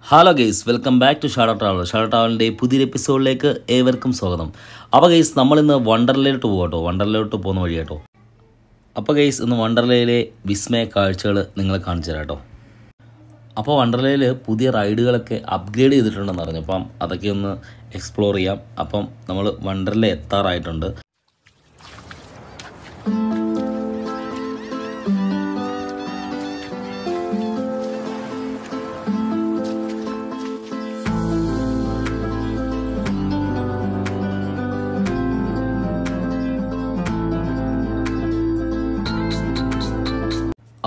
Hello guys, welcome back to shadow travel. Shadow ട്രാവലിൻ്റെ പുതിയൊരു എപ്പിസോഡിലേക്ക് ഏവർക്കും സ്വാഗതം. അപ്പോൾ ഗെയ്സ്, നമ്മളിന്ന് വണ്ടർലയിലോട്ട് പോകും കേട്ടോ. വണ്ടർലയിലോട്ട് പോകുന്ന വഴി കേട്ടോ. അപ്പോൾ ഗെയ്സ്, ഇന്ന് വണ്ടർലയിലെ വിസ്മയ കാഴ്ചകൾ നിങ്ങളെ കാണിച്ചു തരാം കേട്ടോ. അപ്പോൾ വണ്ടർലയിൽ പുതിയ റൈഡുകളൊക്കെ അപ്ഗ്രേഡ് ചെയ്തിട്ടുണ്ടെന്ന് പറഞ്ഞു. അപ്പം അതൊക്കെ ഒന്ന് എക്സ്പ്ലോർ ചെയ്യാം. അപ്പം നമ്മൾ വണ്ടർല എത്താറായിട്ടുണ്ട്.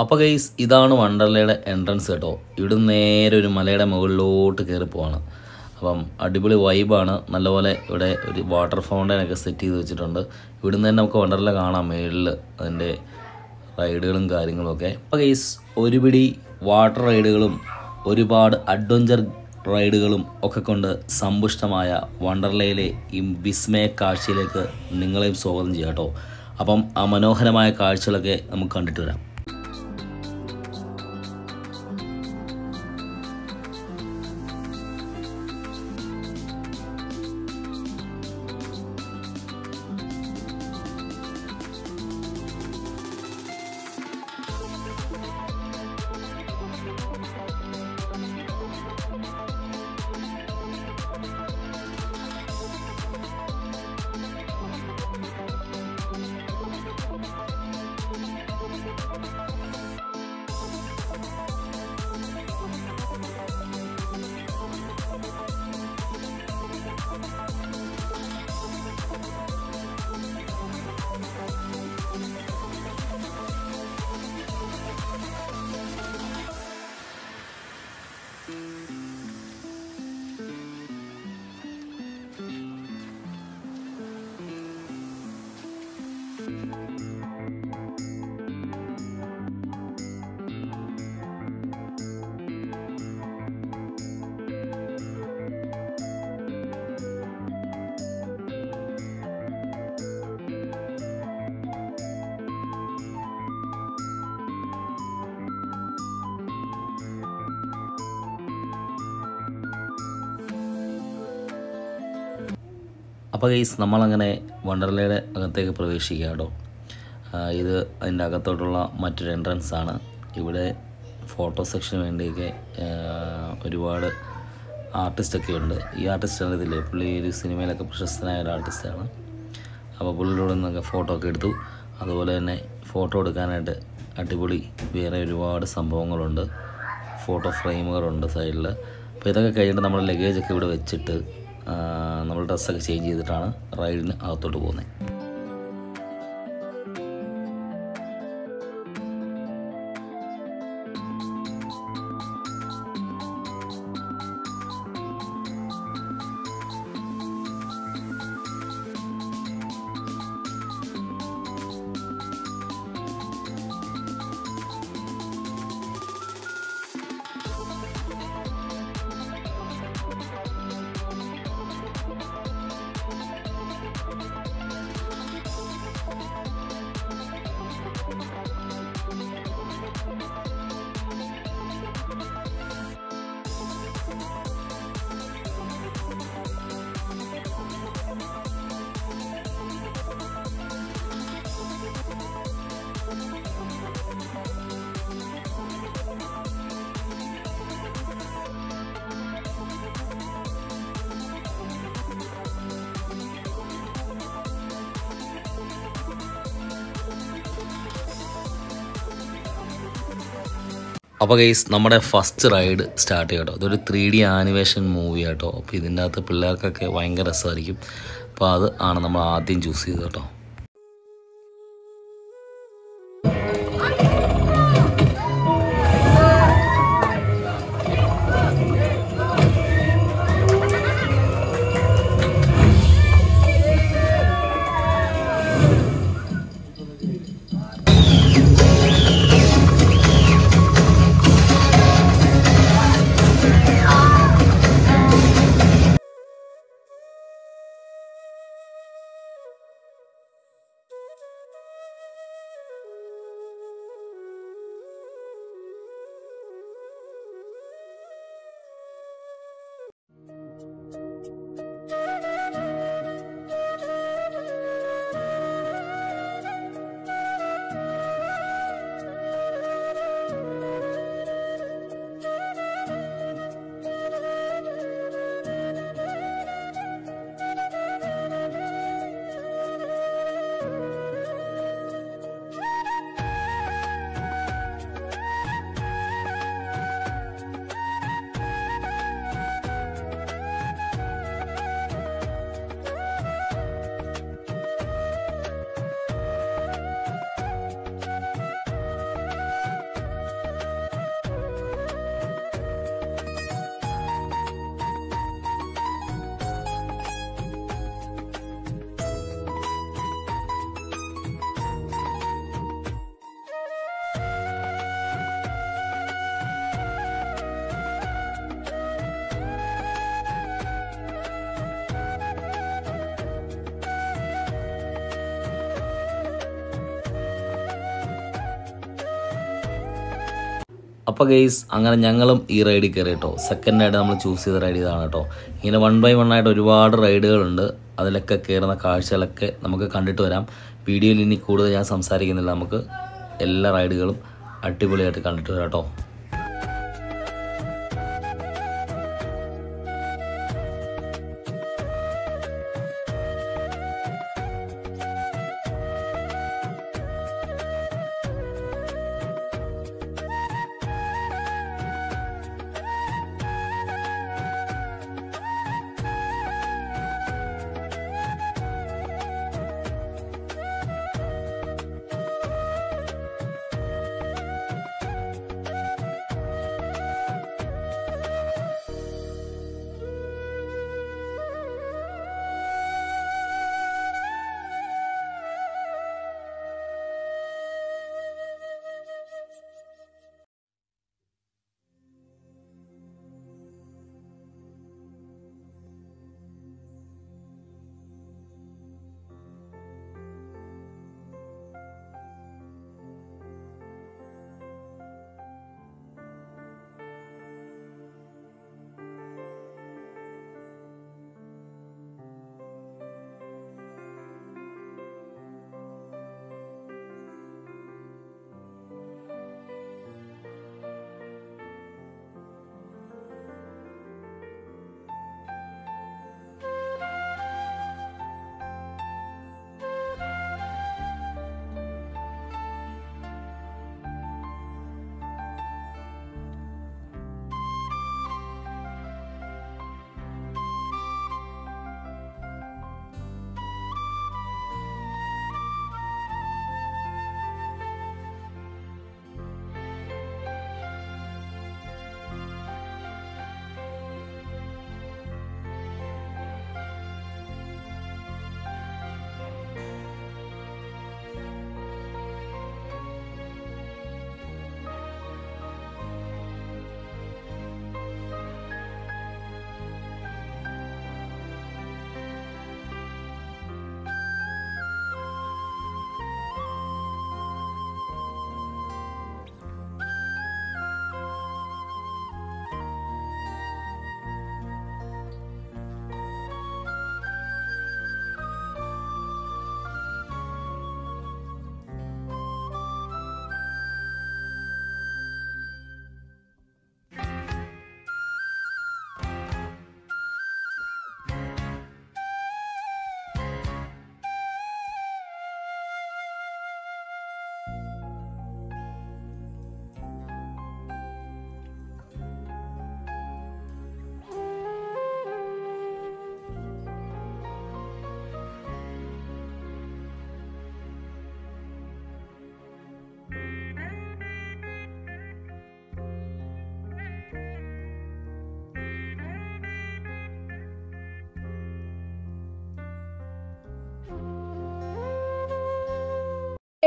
അപ്പോൾ ഗെയ്സ്, ഇതാണ് വണ്ടർലയുടെ എൻട്രൻസ് കേട്ടോ. ഇവിടുന്ന് നേരെ ഒരു മലയുടെ മുകളിലോട്ട് കയറി പോവാണ്. അപ്പം അടിപൊളി വൈബാണ്. നല്ലപോലെ ഇവിടെ ഒരു വാട്ടർ ഫൗണ്ടനൊക്കെ സെറ്റ് ചെയ്ത് വെച്ചിട്ടുണ്ട്. ഇവിടുന്ന് തന്നെ നമുക്ക് വണ്ടർല കാണാം, മേളിൽ അതിൻ്റെ റൈഡുകളും കാര്യങ്ങളുമൊക്കെ. അപ്പോൾ ഗെയ്സ്, ഒരുപിടി വാട്ടർ റൈഡുകളും ഒരുപാട് അഡ്വഞ്ചർ റൈഡുകളും ഒക്കെ കൊണ്ട് സമ്പുഷ്ടമായ വണ്ടർലയിലെ ഈ വിസ്മയ കാഴ്ചയിലേക്ക് നിങ്ങളെയും സ്വാഗതം ചെയ്യാം കേട്ടോ. അപ്പം ആ മനോഹരമായ കാഴ്ചകളൊക്കെ നമുക്ക് കണ്ടിട്ട് വരാം. അപ്പോൾ ഗെയ്സ്, നമ്മളങ്ങനെ വണ്ടർലയുടെ അകത്തേക്ക് പ്രവേശിക്കുക കേട്ടോ. ഇത് അതിൻ്റെ അകത്തോട്ടുള്ള മറ്റൊരു എൻട്രൻസ് ആണ്. ഇവിടെ ഫോട്ടോ സെക്ഷന് വേണ്ടിയൊക്കെ ഒരുപാട് ആർട്ടിസ്റ്റൊക്കെ ഉണ്ട്. ഈ ആർട്ടിസ്റ്റ് അറിയത്തില്ലേ, പുള്ളി ഒരു സിനിമയിലൊക്കെ പ്രശസ്തനായ ഒരു ആർട്ടിസ്റ്റാണ്. അപ്പോൾ പുള്ളിയുടെ നിന്നൊക്കെ ഫോട്ടോ ഒക്കെ എടുത്തു. അതുപോലെ തന്നെ ഫോട്ടോ എടുക്കാനായിട്ട് അടിപൊളി വേറെ ഒരുപാട് സംഭവങ്ങളുണ്ട്. ഫോട്ടോ ഫ്രെയിമുകളുണ്ട് സൈഡിൽ. അപ്പോൾ ഇതൊക്കെ കഴിഞ്ഞിട്ട് നമ്മൾ ലഗേജൊക്കെ ഇവിടെ വെച്ചിട്ട് നമ്മൾ ഡ്രസ്സൊക്കെ ചേഞ്ച് ചെയ്തിട്ടാണ് റൈഡിന് അകത്തോട്ട് പോകുന്നത്. അപ്പോൾ ഗെയ്സ്, നമ്മുടെ ഫസ്റ്റ് റൈഡ് സ്റ്റാർട്ട് ചെയ്യാം കേട്ടോ. ഇതൊരു 3D ആനിമേഷൻ മൂവി കേട്ടോ. അപ്പോൾ ഇതിൻ്റെ അകത്ത് പിള്ളേർക്കൊക്കെ ഭയങ്കര രസമായിരിക്കും. അപ്പോൾ അത് ആണ് നമ്മൾ ആദ്യം ചൂസ് ചെയ്തത് കേട്ടോ. അപ്പോൾ ഗെയ്സ് അങ്ങനെ ഞങ്ങളും ഈ റൈഡിൽ കയറി കേട്ടോ. സെക്കൻഡായിട്ട് നമ്മൾ ചൂസ് ചെയ്ത റൈഡ് ഇതാണ് കേട്ടോ. ഇങ്ങനെ 1 by 1 ആയിട്ട് ഒരുപാട് റൈഡുകളുണ്ട്. അതിലൊക്കെ കയറുന്ന കാഴ്ചകളൊക്കെ നമുക്ക് കണ്ടിട്ട് വരാം. വീഡിയോയിൽ ഇനി കൂടുതൽ ഞാൻ സംസാരിക്കുന്നില്ല. നമുക്ക് എല്ലാ റൈഡുകളും അടിപൊളിയായിട്ട് കണ്ടിട്ട് വരാം കേട്ടോ.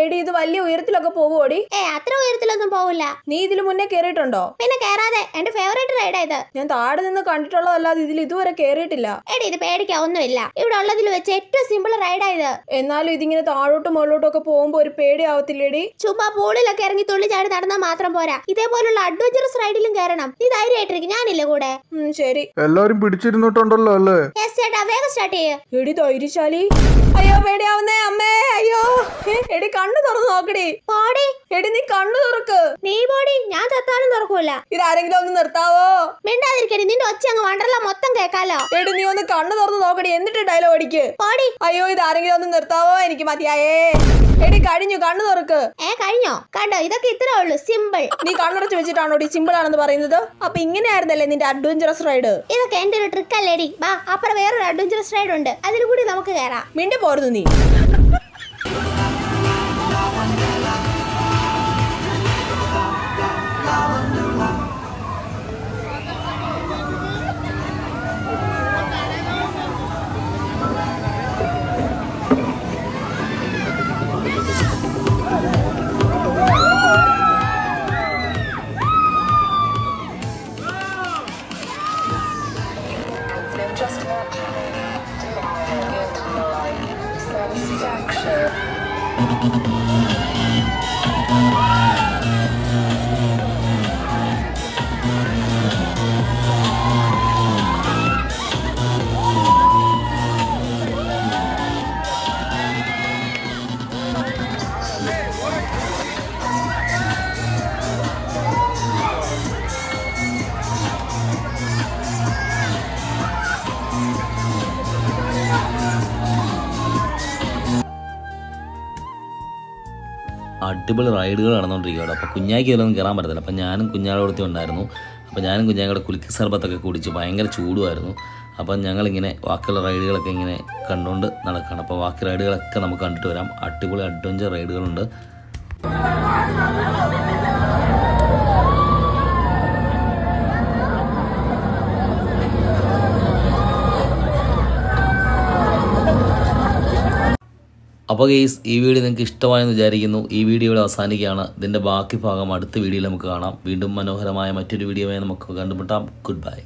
എടി ഇത് വലിയ ഉയരത്തിലൊക്കെ പോവുമോടി? അത്ര ഉയരത്തിലൊന്നും പോവില്ല. നീ ഇതില് മുന്നേ കേറിയിട്ടുണ്ടോ? പിന്നെ കേറാതെ. എന്റെ ഫേവറേറ്റ് റൈഡാ ഇത്. ഞാൻ താഴെ നിന്ന് കണ്ടിട്ടുള്ളതല്ലാതെ ഇതിൽ ഇതുവരെ കേറിയിട്ടില്ല. എടി ഇത് പേടിക്കാവൊന്നുമില്ല. ഇവിടെ ഉള്ളതിൽ വെച്ച് ഏറ്റവും സിമ്പിൾ റൈഡാ ഇത്. എന്നാലും ഇതിങ്ങനെ താഴോട്ടും മുകളിലോട്ടും ഒക്കെ പോകുമ്പോ ഒരു പേടി ആവത്തില്ലേടി? ചുമ്മാ പൂളിലൊക്കെ ഇറങ്ങി തുള്ളി ചാടി നടന്നാൽ മാത്രം പോരാ, ഇതേപോലുള്ള അഡ്വഞ്ചറസ് റൈഡിലും കയറണം. നീ ധൈര്യമായിട്ടിരിക്കും, ഞാനില്ല കൂടെ. ശരി. എല്ലാരും പിടിച്ചിരുന്നിട്ടുണ്ടല്ലോ അല്ലേ? ചേട്ടാ വേഗം സ്റ്റാർട്ട് ചെയ്യ്. എടി ധൈര്യശാലി. അയ്യോ പേടിയാവുന്നേ അമ്മേ. അയ്യോ എടി കണ്ണു തുറന്ന് നോക്കടി. പോടി. എടി നീ കണ്ണു തുറക്ക്. നീ പോടി, ഞാൻ ചത്താലും തുറക്കൂല. ഇതാരെങ്കിലും ഒന്ന് നിർത്താവോ? മിണ്ടാതിരിക്കടി, നിന്റെ ഒച്ച അങ്ങ് വണ്ടർല മൊത്തം കേക്കാലോ. എടി നീ ഒന്ന് കണ്ണു തുറന്ന് നോക്കടി, എന്നിട്ട് ഡയലോഗ് അടിക്ക്. പോടി. അയ്യോ ഇതാരെങ്കിലും ഒന്ന് നിർത്താവോ? എനിക്ക് മതിയായേ. എടി കഴിഞ്ഞു, കണ്ണു തുറക്ക്. കഴിഞ്ഞോ? കണ്ടോ, ഇതൊക്കെ ഇത്രേ ഉള്ളൂ, സിമ്പിൾ. നീ കണ്ണുടച്ച് വെച്ചിട്ടാണോ സിമ്പിൾ ആണെന്ന് പറയുന്നത്? അപ്പൊ ഇങ്ങനെയായിരുന്നല്ലേ നിന്റെ അഡ്വഞ്ചറസ് റൈഡ്? ഇതൊക്കെ എന്റെ ഒരു ട്രിക്ക് അല്ലേടി. വാ, അപ്പുറം വേറൊരു അഡ്വഞ്ചറസ് റൈഡ് ഉണ്ട്, അതിൽ കൂടി നമുക്ക് കയറാം. മിണ്ടി പോരുന്നു നീ. അടിപൊളി റൈഡുകൾ നടന്നുകൊണ്ടിരിക്കുകയാണ്. അപ്പോൾ കുഞ്ഞായ്ക്ക് ഇതിലൊന്നും കയറാൻ പറ്റത്തില്ല. അപ്പോൾ ഞാനും കുഞ്ഞാടോടത്തി ഉണ്ടായിരുന്നു. അപ്പോൾ ഞാനും കുഞ്ഞായുടെ കുലുക്കി സർബത്തൊക്കെ കുടിച്ച് ഭയങ്കര ചൂടുമായിരുന്നു. അപ്പം ഞങ്ങളിങ്ങനെ ബാക്കിയുള്ള റൈഡുകളൊക്കെ ഇങ്ങനെ കണ്ടുകൊണ്ട് നടക്കുകയാണ്. അപ്പോൾ ബാക്കി റൈഡുകളൊക്കെ നമുക്ക് കണ്ടിട്ട് വരാം. അടിപൊളി അഡ്വഞ്ചർ റൈഡുകളുണ്ട്. അപ്പോൾ ഗെയ്സ്, ഈ വീഡിയോ നിങ്ങൾക്ക് ഇഷ്ടമായെന്ന് വിചാരിക്കുന്നു. ഈ വീഡിയോ ഇവിടെ അവസാനിക്കുകയാണ്. ഇതിൻ്റെ ബാക്കി ഭാഗം അടുത്ത വീഡിയോയിൽ നമുക്ക് കാണാം. വീണ്ടും മനോഹരമായ മറ്റൊരു വീഡിയോയുമായി നമുക്ക് കണ്ടുമുട്ടാം. Good bye.